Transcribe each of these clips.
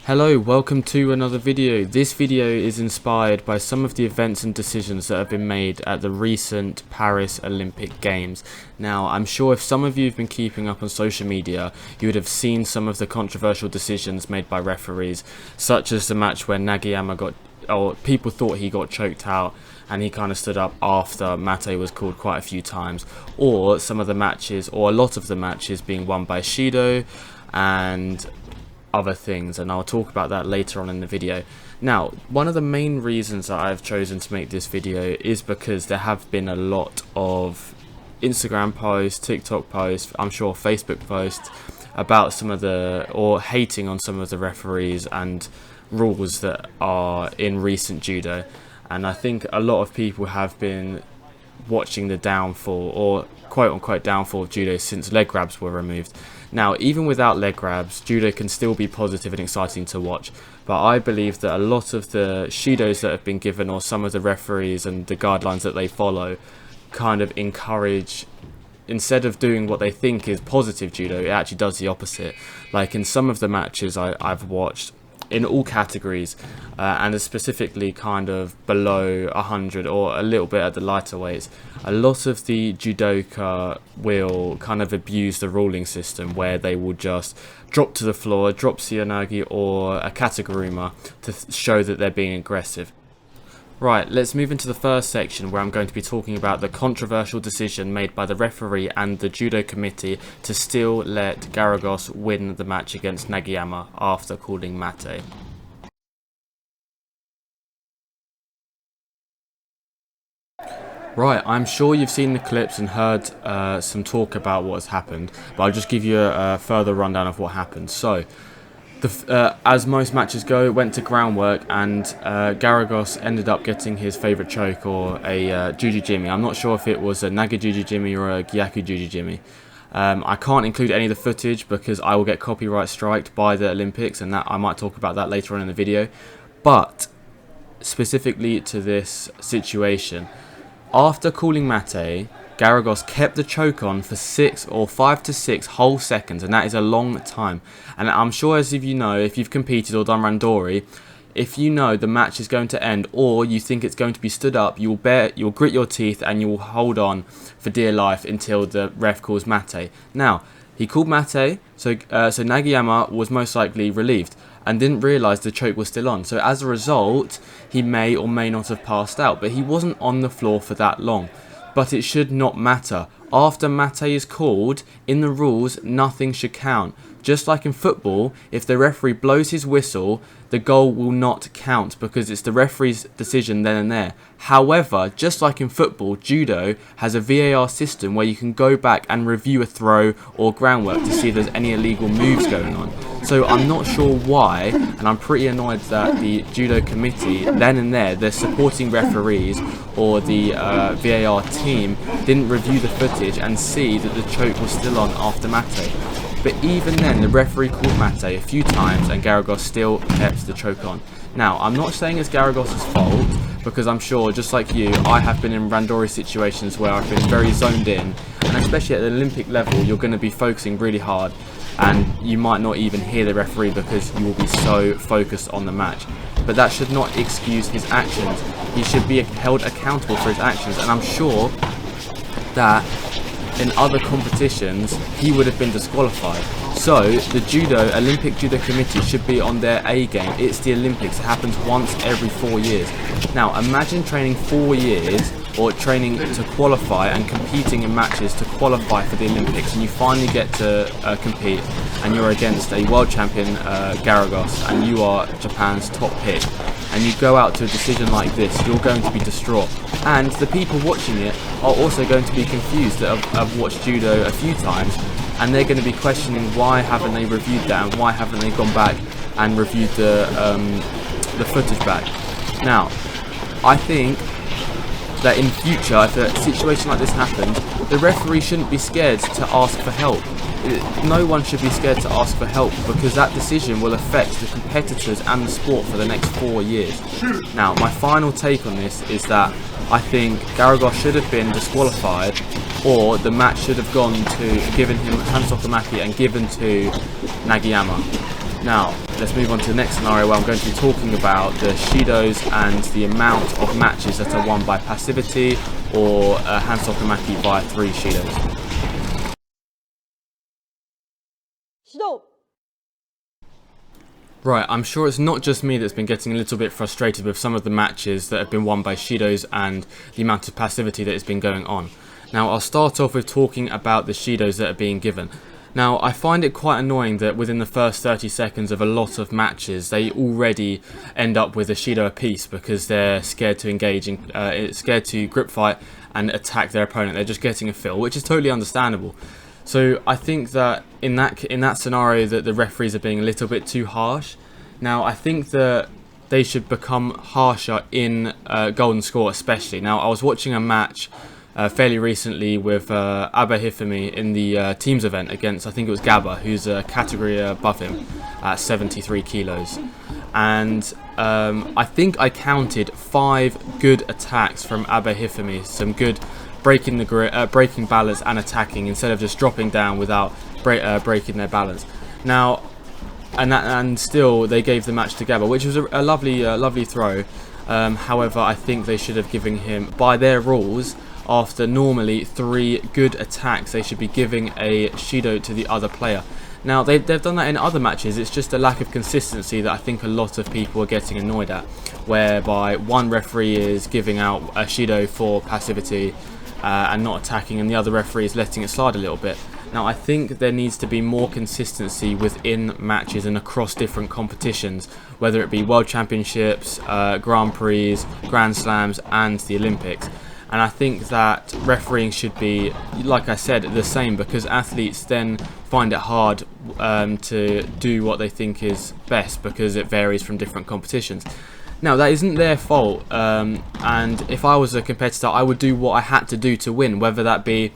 Hello, welcome to another video. This video is inspired by some of the events and decisions that have been made at the recent Paris Olympic Games. Now, I'm sure if some of you have been keeping up on social media, you would have seen some of the controversial decisions made by referees, such as the match where Nagayama people thought he got choked out and he kind of stood up after Mate was called quite a few times, or some of the matches, or a lot of the matches being won by Shido and other things, and I'll talk about that later on in the video. Now, one of the main reasons that I've chosen to make this video is because there have been a lot of Instagram posts, TikTok posts, I'm sure Facebook posts about some of the, or hating on some of the referees and rules that are in recent judo, and I think a lot of people have been watching the downfall, or quote unquote downfall, of judo since leg grabs were removed. Now, even without leg grabs, judo can still be positive and exciting to watch, but I believe that a lot of the Shidos that have been given, or some of the referees and the guidelines that they follow, kind of encourage, instead of doing what they think is positive judo, it actually does the opposite. Like in some of the matches I've watched, in all categories, and specifically kind of below 100 or a little bit at the lighter weights, a lot of the judoka will kind of abuse the ruling system, where they will just drop to the floor, drop seonagi or a kataguruma to show that they're being aggressive. Right, let's move into the first section, where I'm going to be talking about the controversial decision made by the referee and the judo committee to still let Garagos win the match against Nagayama after calling Mate. Right, I'm sure you've seen the clips and heard some talk about what has happened, but I'll just give you a further rundown of what happened. So, as most matches go, it went to groundwork, and Garagos ended up getting his favourite choke, or a Jujujimi. I'm not sure if it was a Naga Jujujimi or a Gyaku Jujujimi. I can't include any of the footage because I will get copyright striked by the Olympics, and that I might talk about that later on in the video. But specifically to this situation, after calling Mate, Garagos kept the choke on for 5 to 6 whole seconds, and that is a long time. And I'm sure, as if you know, if you've competed or done randori, if you know the match is going to end, or you think it's going to be stood up, you'll grit your teeth and you will hold on for dear life until the ref calls Mate. Now, he called Mate, so Nagayama was most likely relieved and didn't realise the choke was still on. So as a result, he may or may not have passed out, but he wasn't on the floor for that long. But it should not matter. After Mate is called, in the rules, nothing should count. Just like in football, if the referee blows his whistle, the goal will not count because it's the referee's decision then and there. However, just like in football, judo has a VAR system where you can go back and review a throw or groundwork to see if there's any illegal moves going on. So I'm not sure why, and I'm pretty annoyed that the judo committee, then and there, the supporting referees or the VAR team didn't review the footage and see that the choke was still on after Mate. But even then, the referee called Mate a few times and Garagos still kept the choke on. Now, I'm not saying it's Garagos' fault, because I'm sure, just like you, I have been in randori situations where I've been very zoned in, and especially at the Olympic level, you're going to be focusing really hard, and you might not even hear the referee because you will be so focused on the match. But that should not excuse his actions. He should be held accountable for his actions, and I'm sure that in other competitions he would have been disqualified. So the Olympic Judo Committee should be on their A game. It's the Olympics. It happens once every 4 years. Now imagine training 4 years, or training to qualify and competing in matches to qualify for the Olympics, and you finally get to compete, and you're against a world champion, Garagos, and you are Japan's top pick, and you go out to a decision like this, you're going to be distraught. And the people watching it are also going to be confused, that have watched judo a few times, and they're going to be questioning why haven't they reviewed that, and why haven't they gone back and reviewed the footage back. Now, I think that in future, if a situation like this happens, the referee shouldn't be scared to ask for help. No one should be scared to ask for help, because that decision will affect the competitors and the sport for the next 4 years. Now, my final take on this is that I think Garagos should have been disqualified, or the match should have given him Hansokamaki and given to Nagayama. Now, let's move on to the next scenario where I'm going to be talking about the Shidos and the amount of matches that are won by passivity or Hansokamaki by 3 Shidos. Shido! Right, I'm sure it's not just me that's been getting a little bit frustrated with some of the matches that have been won by Shidos and the amount of passivity that has been going on. Now, I'll start off with talking about the Shidos that are being given. Now, I find it quite annoying that within the first 30 seconds of a lot of matches, they already end up with a Shido apiece because they're scared to engage, scared to grip fight and attack their opponent. They're just getting a fill, which is totally understandable. So I think that in that scenario that the referees are being a little bit too harsh. Now I think that they should become harsher in golden score especially. Now I was watching a match fairly recently with Abe Hifumi in the teams event against, I think it was Gaba, who's a category above him at 73 kilos. And I think I counted 5 good attacks from Abe Hifumi, some good breaking the grip, breaking balance and attacking instead of just dropping down without breaking their balance. Now, and still they gave the match to Gaba, which was a lovely throw. However, I think they should have given him, by their rules, after normally 3 good attacks, they should be giving a Shido to the other player. Now, they've done that in other matches. It's just a lack of consistency that I think a lot of people are getting annoyed at, whereby one referee is giving out a Shido for passivity and not attacking, and the other referee is letting it slide a little bit. Now, I think there needs to be more consistency within matches and across different competitions, whether it be World Championships, Grand Prix, Grand Slams and the Olympics. And I think that refereeing should be, like I said, the same, because athletes then find it hard to do what they think is best because it varies from different competitions. Now, that isn't their fault, and if I was a competitor, I would do what I had to do to win, whether that be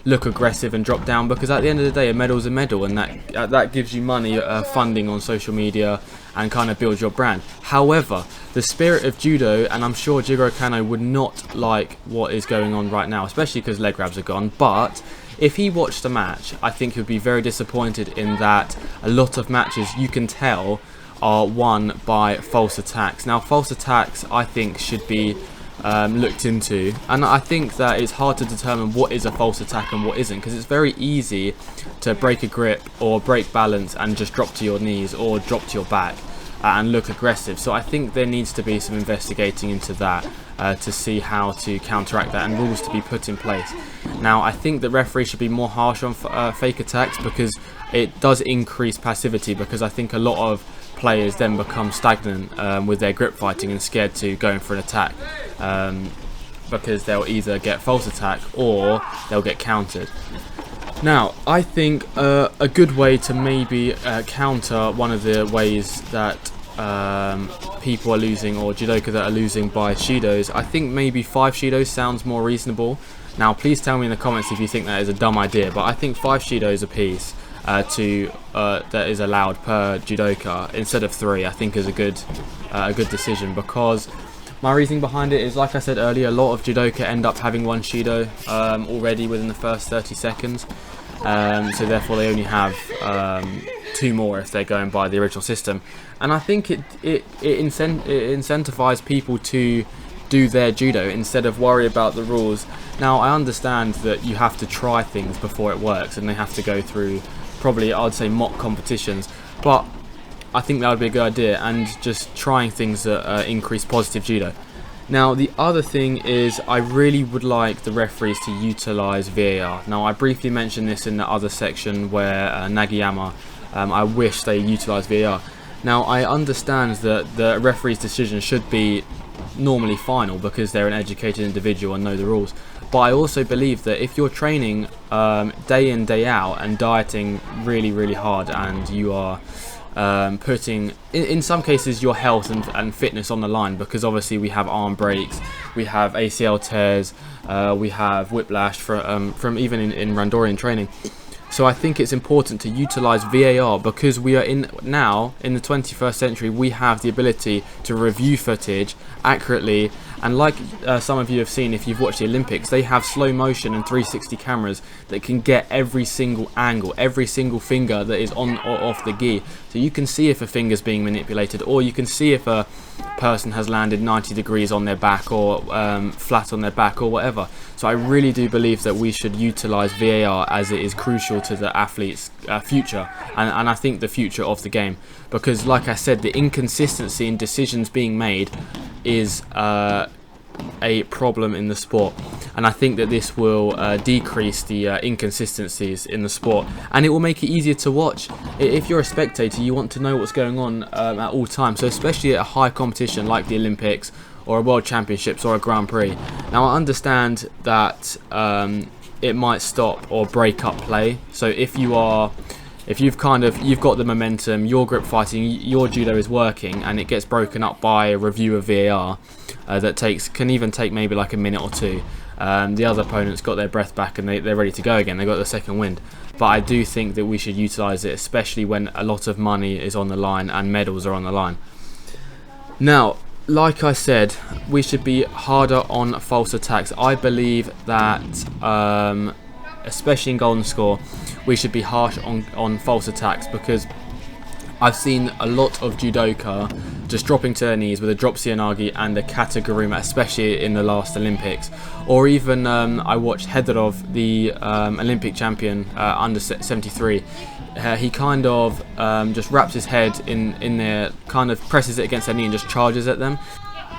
look aggressive and drop down, because at the end of the day, a medal's a medal, and that gives you money, funding on social media, and kind of builds your brand. However, the spirit of judo, and I'm sure Jigoro Kano would not like what is going on right now, especially because leg grabs are gone, but if he watched the match, I think he would be very disappointed in that a lot of matches, you can tell, are won by false attacks. Now, false attacks, I think, should be looked into, and I think that it's hard to determine what is a false attack and what isn't, because it's very easy to break a grip or break balance and just drop to your knees or drop to your back and look aggressive. So I think there needs to be some investigating into that to see how to counteract that and rules to be put in place. Now, I think the referee should be more harsh on fake attacks, because it does increase passivity, because I think a lot of players then become stagnant with their grip fighting and scared to go in for an attack, because they'll either get false attack or they'll get countered. Now, I think a good way to maybe counter one of the ways that people are losing, or judoka that are losing by Shidos, I think maybe 5 Shidos sounds more reasonable. Now, please tell me in the comments if you think that is a dumb idea, but I think 5 Shidos apiece that is allowed per judoka instead of 3, I think is a good decision, because my reasoning behind it is, like I said earlier, a lot of judoka end up having 1 Shido already within the first 30 seconds, so therefore they only have 2 more if they're going by the original system, and I think it incentivizes people to do their judo instead of worry about the rules. Now, I understand that you have to try things before it works, and they have to go through probably, I'd say, mock competitions, but I think that would be a good idea, and just trying things that increase positive judo. Now, the other thing is, I really would like the referees to utilise VAR. Now, I briefly mentioned this in the other section where Nagayama, I wish they utilised VAR. Now, I understand that the referee's decision should be normally final because they're an educated individual and know the rules, but I also believe that if you're training day in, day out and dieting really hard, and you are putting in some cases your health and fitness on the line, because obviously we have arm breaks, we have ACL tears, we have whiplash from even in Randorian training. So I think it's important to utilize VAR, because we are now in the 21st century. We have the ability to review footage accurately, and like some of you have seen if you've watched the Olympics, they have slow motion and 360 cameras that can get every single angle, every single finger that is on or off the gi. So you can see if a finger's being manipulated, or you can see if a person has landed 90 degrees on their back, or flat on their back, or whatever. So I really do believe that we should utilize VAR, as it is crucial to the athlete's future, and I think the future of the game, because like I said, the inconsistency in decisions being made is a problem in the sport, and I think that this will decrease the inconsistencies in the sport, and it will make it easier to watch. If you're a spectator, you want to know what's going on at all times, so especially at a high competition like the Olympics or a World Championships or a Grand Prix. Now I understand that it might stop or break up play, so if you've got the momentum, your grip fighting, your judo is working, and it gets broken up by a review of VAR that can even take maybe like a minute or two. The other opponent's got their breath back and they're ready to go again. They got the second wind. But I do think that we should utilise it, especially when a lot of money is on the line and medals are on the line. Now, like I said, we should be harder on false attacks. I believe that, especially in golden score, we should be harsh on false attacks, because I've seen a lot of judoka just dropping to their knees with a drop seoinage and a kataguruma, especially in the last Olympics. Or even I watched Hedorov, the Olympic champion under 73. He kind of just wraps his head in there, kind of presses it against their knee and just charges at them.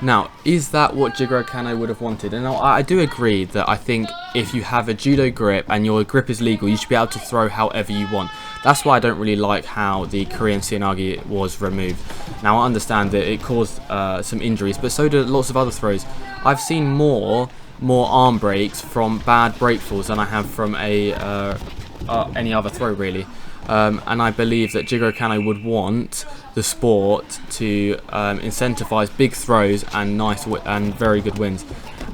Now, is that what Jigoro Kano would have wanted? And I do agree that I think if you have a judo grip and your grip is legal, you should be able to throw however you want. That's why I don't really like how the Korean seoinage was removed. Now, I understand that it caused some injuries, but so did lots of other throws. I've seen more arm breaks from bad breakfalls than I have from any other throw, really. And I believe that Jigoro Kano would want the sport to incentivise big throws and and very good wins.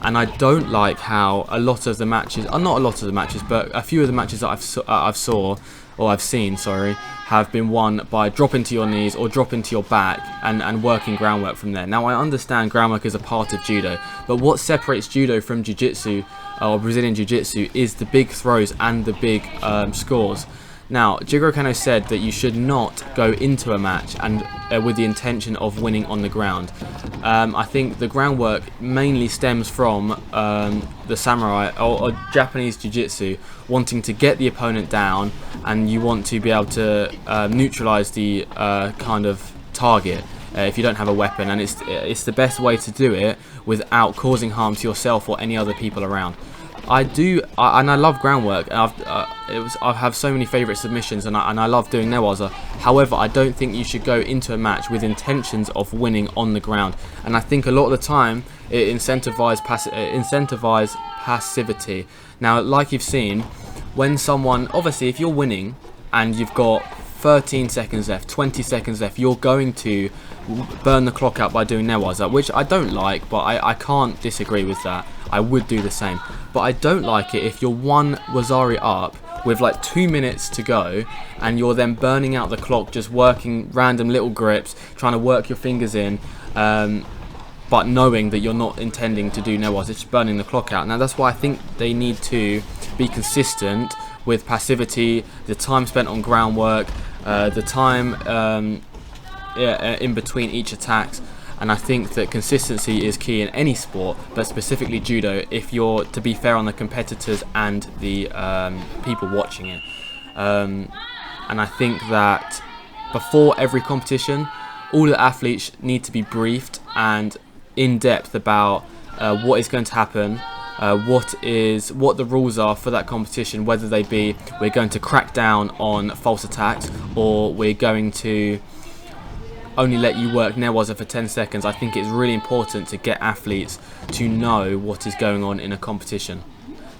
And I don't like how a lot of the matches, not a lot of the matches, but a few of the matches that I've seen, have been won by dropping to your knees or dropping to your back and working groundwork from there. Now I understand groundwork is a part of judo, but what separates judo from jiu-jitsu or Brazilian jiu-jitsu is the big throws and the big scores. Now, Jigoro Kano said that you should not go into a match and with the intention of winning on the ground. I think the groundwork mainly stems from the samurai or Japanese jiu-jitsu wanting to get the opponent down, and you want to be able to neutralize the kind of target if you don't have a weapon, and it's the best way to do it without causing harm to yourself or any other people around. And I love groundwork. And I have so many favourite submissions, and I love doing newaza. However, I don't think you should go into a match with intentions of winning on the ground. And I think a lot of the time it incentivise passivity. Now, like you've seen, when someone, obviously, if you're winning and you've got 13 seconds left, 20 seconds left, you're going to burn the clock out by doing newaza, which I don't like, but I can't disagree with that. I would do the same. But I don't like it if you're one wazari up with like 2 minutes to go and you're then burning out the clock, just working random little grips, trying to work your fingers in, but knowing that you're not intending to do newaza, it's just burning the clock out. Now that's why I think they need to be consistent with passivity, the time spent on groundwork, the time in between each attacks. And I think that consistency is key in any sport, but specifically judo, if you're to be fair on the competitors and the people watching it. And I think that before every competition, all the athletes need to be briefed and in depth about what is going to happen, what the rules are for that competition, whether they be we're going to crack down on false attacks or we're going to only let you work newaza for 10 seconds. I think it's really important to get athletes to know what is going on in a competition.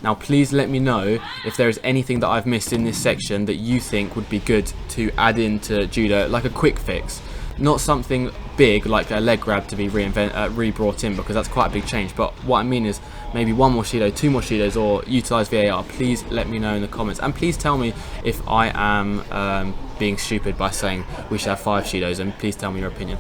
Now please let me know if there is anything that I've missed in this section that you think would be good to add into judo, like a quick fix. Not something big like a leg grab to be re-brought in, because that's quite a big change, but what I mean is maybe 1 more Shido, 2 more Shidos, or utilise VAR, please let me know in the comments. And please tell me if I am being stupid by saying we should have 5 Shidos, and please tell me your opinion.